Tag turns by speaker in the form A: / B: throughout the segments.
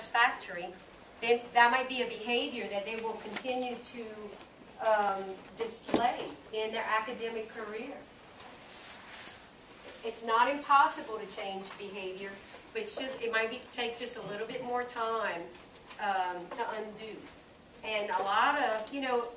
A: satisfactory, then that might be a behavior that they will continue to display in their academic career. It's not impossible to change behavior, but it might take just a little bit more time to undo. And a lot of,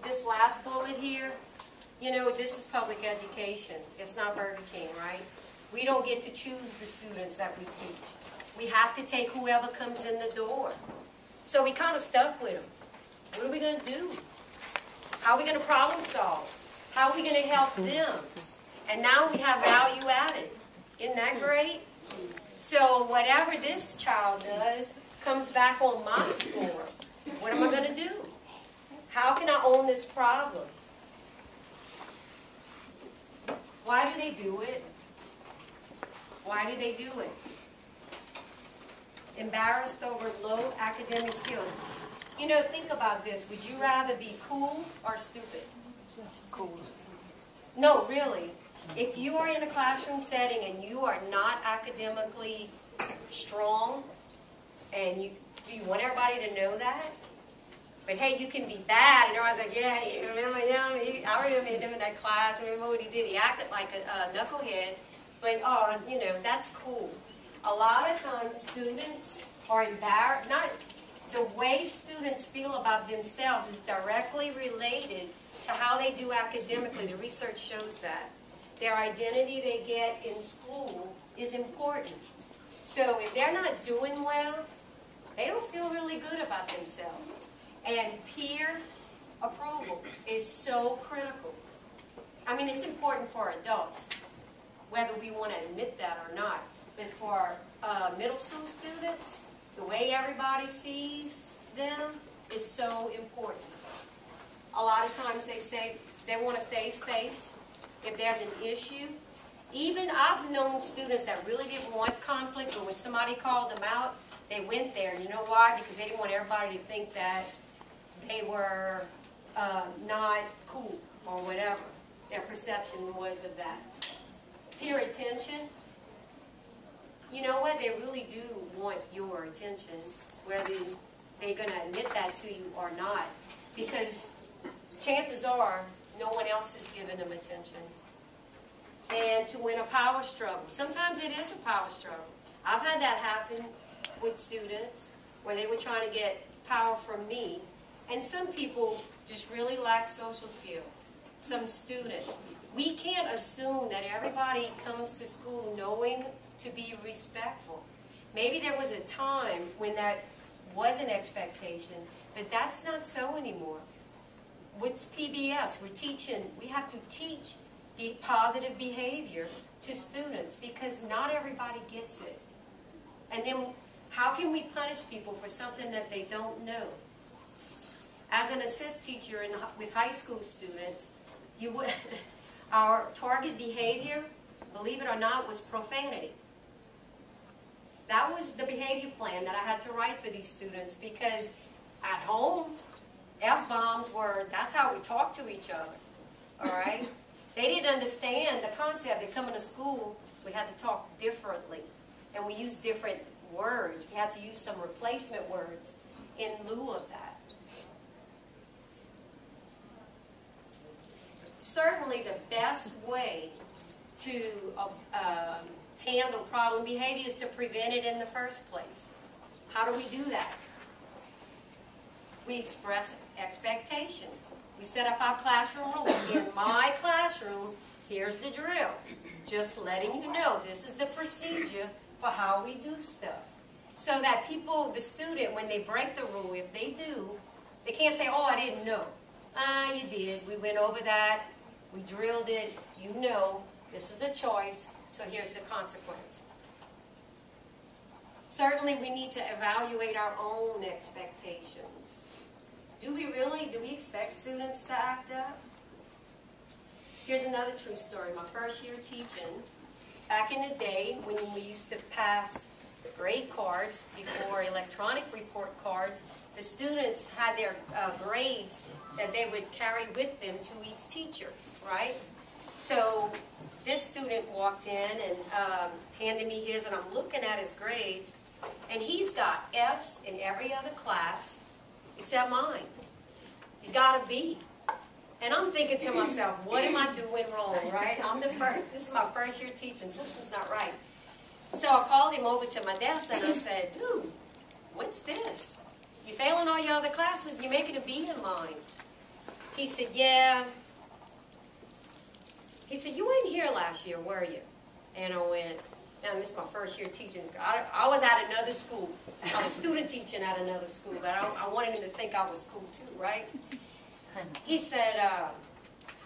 A: this last bullet here, this is public education. It's not Burger King, right? We don't get to choose the students that we teach. We have to take whoever comes in the door. So we kind of stuck with them. What are we going to do? How are we going to problem solve? How are we going to help them? And now we have value added. Isn't that great? So whatever this child does comes back on my score. What am I going to do? How can I own this problem? Why do they do it? Why do they do it? Embarrassed over low academic skills. Think about this. Would you rather be cool or stupid?
B: Cool.
A: No, really. If you are in a classroom setting and you are not academically strong, and do you want everybody to know that? But hey, you can be bad, and everyone's like, yeah, you remember him? I remember him in that class. I remember what he did. He acted like a knucklehead, but that's cool. A lot of times, students are embarrassed. The way students feel about themselves is directly related to how they do academically. The research shows that. Their identity they get in school is important. So if they're not doing well, they don't feel really good about themselves. And peer approval is so critical. I mean, it's important for adults, whether we want to admit that or not. But for middle school students, the way everybody sees them is so important. A lot of times they say they want a safe face if there's an issue. Even I've known students that really didn't want conflict, but when somebody called them out, they went there. You know why? Because they didn't want everybody to think that they were not cool or whatever their perception was of that. Peer attention. You know what? They really do want your attention, whether they're going to admit that to you or not. Because chances are no one else is giving them attention. And to win a power struggle. Sometimes it is a power struggle. I've had that happen with students where they were trying to get power from me. And some people just really lack social skills. Some students. We can't assume that everybody comes to school knowing to be respectful. Maybe there was a time when that was an expectation, but that's not so anymore. With PBS, we have to teach positive behavior to students because not everybody gets it. And then how can we punish people for something that they don't know? As an assist teacher with high school students, our target behavior, believe it or not, was profanity. That was the behavior plan that I had to write for these students because at home, F-bombs that's how we talk to each other, all right? They didn't understand the concept that coming to school, we had to talk differently. And we used different words. We had to use some replacement words in lieu of that. Certainly the best way to handle problem behavior is to prevent it in the first place. How do we do that? We express expectations. We set up our classroom rules. In my classroom, here's the drill. Just letting you know, this is the procedure for how we do stuff. So that people, the student, when they break the rule, if they do, they can't say, oh, I didn't know. You did. We went over that. We drilled it. You know, this is a choice, so here's the consequence. Certainly, we need to evaluate our own expectations. Do we expect students to act up? Here's another true story. My first year teaching, back in the day when we used to pass grade cards before electronic report cards, the students had their grades that they would carry with them to each teacher, right? So this student walked in and handed me his, and I'm looking at his grades, And he's got F's in every other class except mine. He's got a B. And I'm thinking to myself, what am I doing wrong, right? This is my first year teaching, something's not right. So I called him over to my desk and I said, dude, what's this? You failing all your other classes, you're making a B in mine. He said, yeah. He said, you weren't here last year, were you? And I went, now this is my first year teaching. I was at another school. I was student teaching at another school, but I wanted him to think I was cool too, right? He said,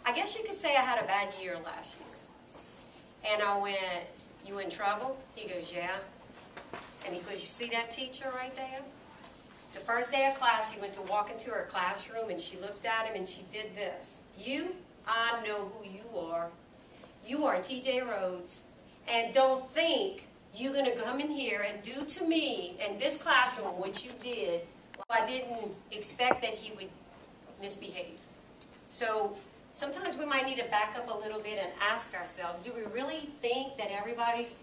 A: I guess you could say I had a bad year last year. And I went, you in trouble? He goes, yeah. And he goes, you see that teacher right there? The first day of class, he went to walk into her classroom and she looked at him and she did this. You, I know who you are. You are TJ Rhodes. And don't think you're going to come in here and do to me in this classroom what you did. I didn't expect that he would misbehave. So sometimes we might need to back up a little bit and ask ourselves, do we really think that everybody's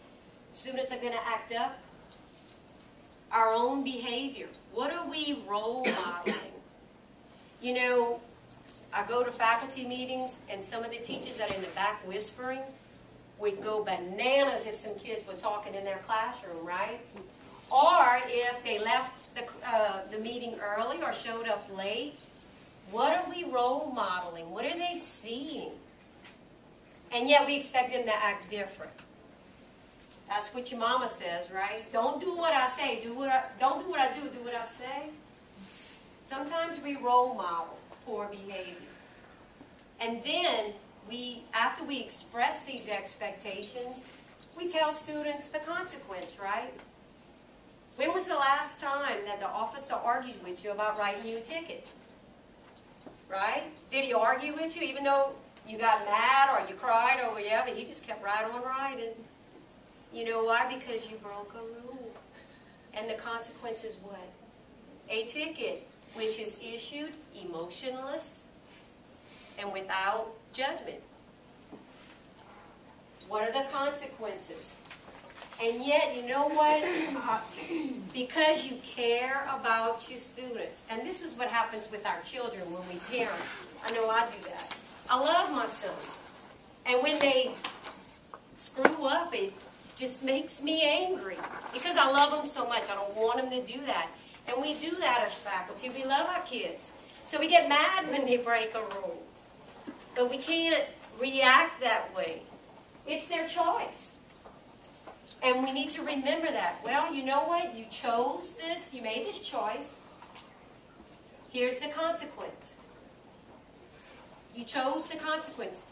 A: students are going to act up? Our own behavior. What are we role modeling? You know, I go to faculty meetings and some of the teachers that are in the back whispering would go bananas if some kids were talking in their classroom, right? Or if they left the meeting early or showed up late. What are we role modeling? What are they seeing? And yet we expect them to act different. That's what your mama says, right? Don't do what I say. Don't do what I do what I say. Sometimes we role model poor behavior. And then after we express these expectations, we tell students the consequence, right? When was the last time that the officer argued with you about writing you a ticket? Right? Did he argue with you even though you got mad or you cried or whatever? He just kept right on writing. You know why? Because you broke a rule. And the consequence is what? A ticket, which is issued emotionless and without judgment. What are the consequences? And yet, you know what? Because you care about your students, and this is what happens with our children when we parent. I know I do that. I love my sons. And when they screw up, it just makes me angry because I love them so much. I don't want them to do that. And we do that as faculty. We love our kids. So we get mad when they break a rule. But we can't react that way. It's their choice. And we need to remember that. Well, you know what? You chose this. You made this choice. Here's the consequence. You chose the consequence.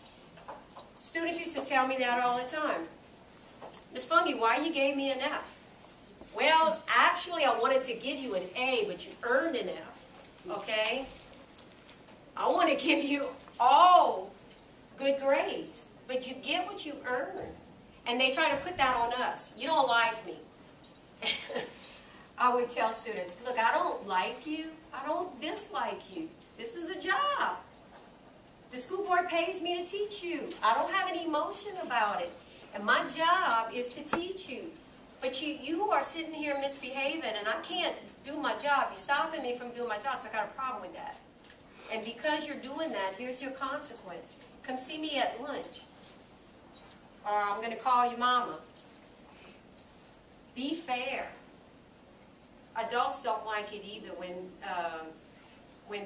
A: Students used to tell me that all the time. Ms. Fungi, why you gave me an F? Well, actually, I wanted to give you an A, but you earned an F. Okay? I want to give you all good grades, but you get what you earn. And they try to put that on us. You don't like me. I would tell students, look, I don't like you. I don't dislike you. This is a job. The school board pays me to teach you. I don't have any emotion about it. And my job is to teach you. But you are sitting here misbehaving, and I can't do my job. You're stopping me from doing my job, so I got a problem with that. And because you're doing that, here's your consequence. Come see me at lunch. Or I'm going to call your mama. Be fair. Adults don't like it either when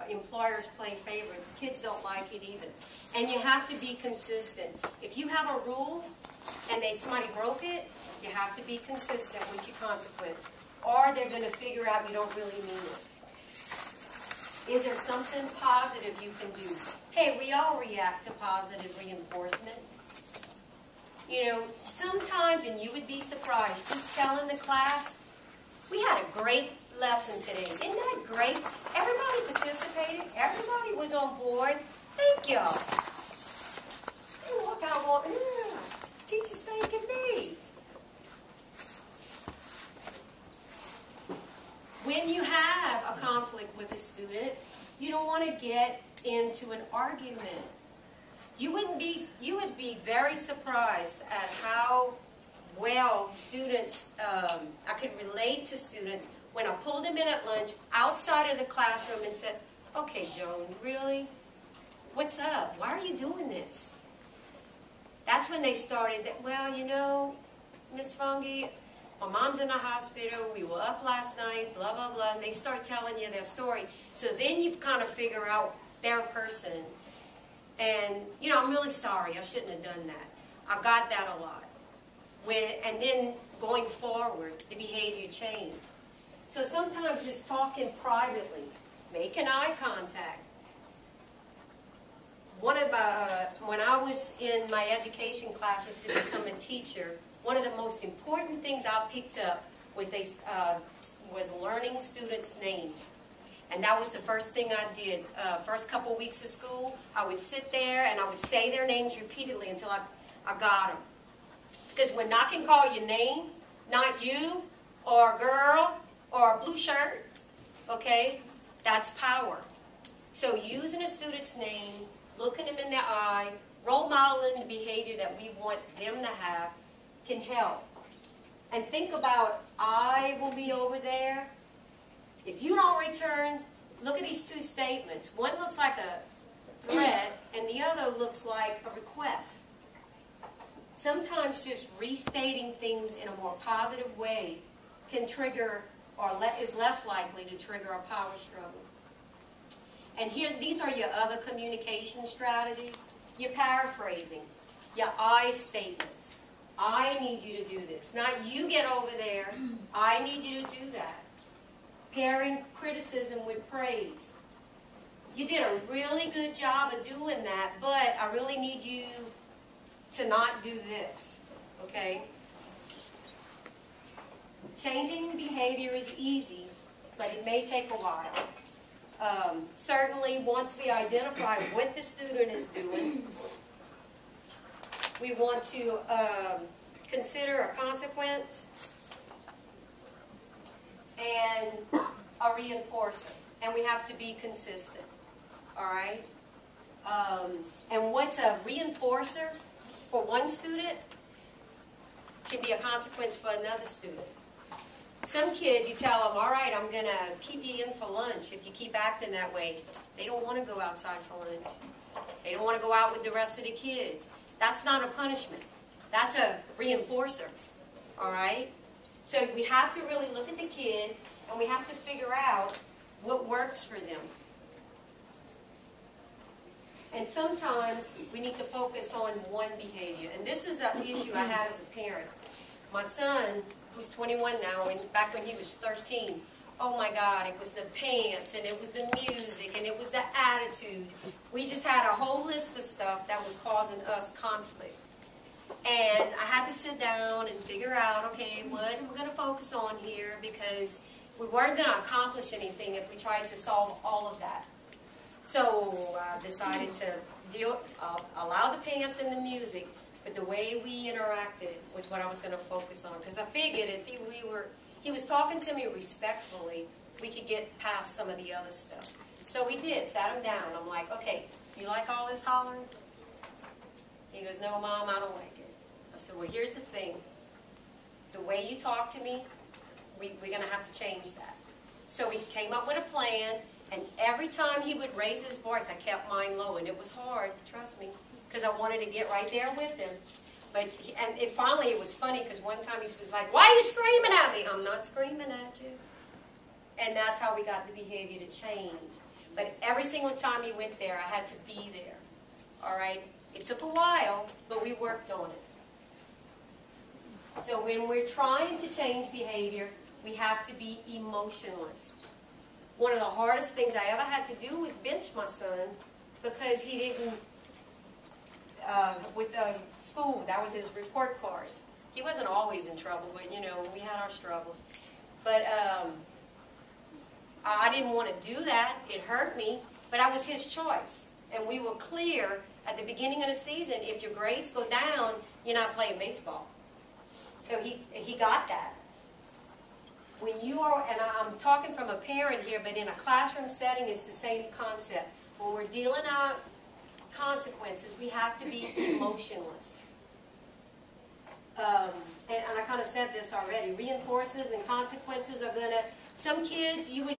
A: employers play favorites. Kids don't like it either. And you have to be consistent. If you have a rule and somebody broke it, you have to be consistent with your consequence. Or they're going to figure out you don't really mean it. Is there something positive you can do? Hey, we all react to positive reinforcement. You know, sometimes, and you would be surprised, just telling the class, we had a great lesson today. Isn't that great? Everybody participated. Everybody was on board. Thank y'all. They walk out going, teacher's thanking me. When you have a conflict with a student, you don't want to get into an argument. You would be very surprised at how well students, I could relate to students when I pulled them in at lunch outside of the classroom and said, okay, Joan, really? What's up? Why are you doing this? That's when they started, well, you know, Miss Fungi, my mom's in the hospital, we were up last night, blah, blah, blah, and they start telling you their story. So then you kind of figure out their person. And, you know, I'm really sorry, I shouldn't have done that. I got that a lot. And then going forward, the behavior changed. So sometimes just talking privately, making eye contact. When I was in my education classes to become a teacher, one of the most important things I picked up was learning students' names. And that was the first thing I did. First couple weeks of school, I would sit there and I would say their names repeatedly until I got them. Because when I can call your name, not you, or girl, or blue shirt, okay, that's power. So using a student's name, looking them in their eye, role modeling the behavior that we want them to have can help. And think about, I will be over there. If you don't return, look at these two statements. One looks like a threat, and the other looks like a request. Sometimes just restating things in a more positive way can trigger, or is less likely to trigger a power struggle. And here, these are your other communication strategies. Your paraphrasing, your I statements. I need you to do this. Not you get over there, I need you to do that. Pairing criticism with praise. You did a really good job of doing that, but I really need you to not do this, okay? Changing behavior is easy, but it may take a while. Certainly, once we identify what the student is doing, we want to consider a consequence and a reinforcer. And we have to be consistent, all right? And what's a reinforcer for one student can be a consequence for another student. Some kids, you tell them, all right, I'm going to keep you in for lunch if you keep acting that way. They don't want to go outside for lunch. They don't want to go out with the rest of the kids. That's not a punishment. That's a reinforcer, all right? So we have to really look at the kid, and we have to figure out what works for them. And sometimes we need to focus on one behavior. And this is an issue I had as a parent. My son, who's 21 now, and back when he was 13, oh my God, it was the pants, and it was the music, and it was the attitude. We just had a whole list of stuff that was causing us conflict. And I had to sit down and figure out, okay, what we're going to focus on here, because we weren't going to accomplish anything if we tried to solve all of that. So I decided to allow the pants and the music, but the way we interacted was what I was going to focus on. Because I figured if he was talking to me respectfully, we could get past some of the other stuff. So we did, sat him down. I'm like, okay, you like all this hollering? He goes, no, Mom, I don't like it. I said, well, here's the thing. The way you talk to me, we're going to have to change that. So we came up with a plan, and every time he would raise his voice, I kept mine low, and it was hard, trust me, because I wanted to get right there with him. But finally, it was funny, because one time he was like, why are you screaming at me? I'm not screaming at you. And that's how we got the behavior to change. But every single time he went there, I had to be there. All right? It took a while, but we worked on it. So when we're trying to change behavior, we have to be emotionless. One of the hardest things I ever had to do was bench my son because he didn't, with school, that was his report cards. He wasn't always in trouble, but you know, we had our struggles. But I didn't want to do that. It hurt me, but that was his choice. And we were clear at the beginning of the season, if your grades go down, you're not playing baseball. So he got that. When you are, and I'm talking from a parent here, but in a classroom setting, it's the same concept. When we're dealing out consequences, we have to be emotionless. and I kind of said this already, reinforces and consequences are gonna, some kids you would